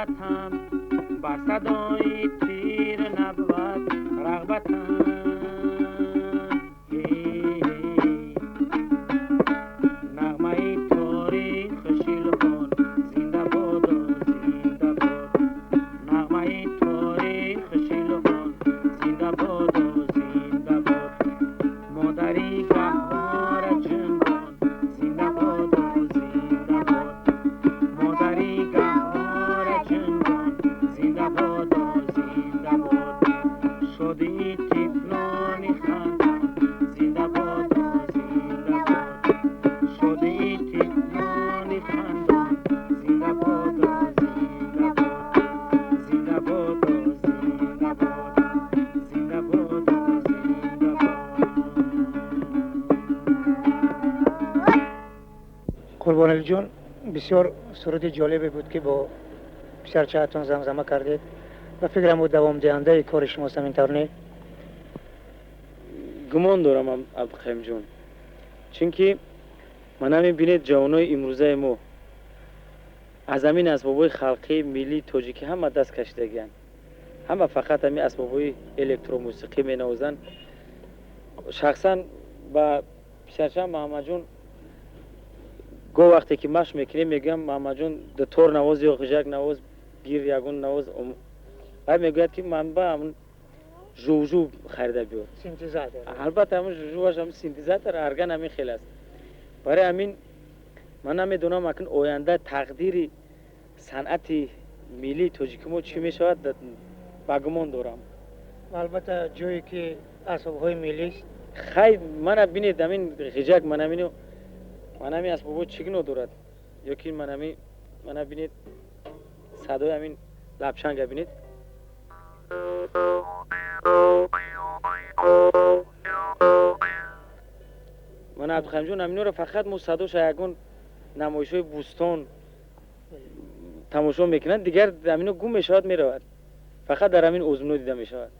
رغبتم بر صدای تیر نبود رغبتم نغمه تاریخ شیلبان زنده باد زنده باد نغمه تاریخ شیلبان زنده باد زنده باد مادری گهوار جنبان زنده باد زنده باد مادری گهوار جنبان زنده باد زنده باد شدی تیفلانی خندان زنده باد زنده باد شدی تیفلانی خندان زنده باد زنده باد زنده باد زنده باد زنده باد زنده باد. قربانعلی جان بسیار سرود جالبی بود که با پسرچه‌تان زمزمه کردید و فکرم بود دوام دهنده کار شماست همینطور نه؟ گمان دارم عبدالقیم جان، چونکه من هم بینید جوانای امروزه ما از همین اسبابای خلقی ملی تاجیکی همه دست کشیدگیان، همه فقط همین اسبابای الکتروموسیقی می نوازند. شخصا با پسرچه محمد جان گو وقتی که مشق میکنیم میگم محمد جان ده تور نواز یا غژک نواز گیر یگون نواز بعد میگوید که من با همون جوجو خریده بیار سینتزاتور. البته همون جوجوش هم سینتزاتور ارگن همین خیلی است. برای همین من نمیدونم اکنون آینده تقدیر صنعت ملی تاجیک ما چی میشود با گمان دارم. البته جایی که اسباب‌های ملی است خیلی من بینید همین غژک من همین اسبابو چیگنو دارد یا که من بینید صدای همین لبچنگ بینید من عبدالقیم جان همینو رو فقط مو صداش یگون نمایش‌های بوستان تماشا میکنن، دیگر همینو گم میشود میرود، فقط در همین اوزمونو دیده میشود.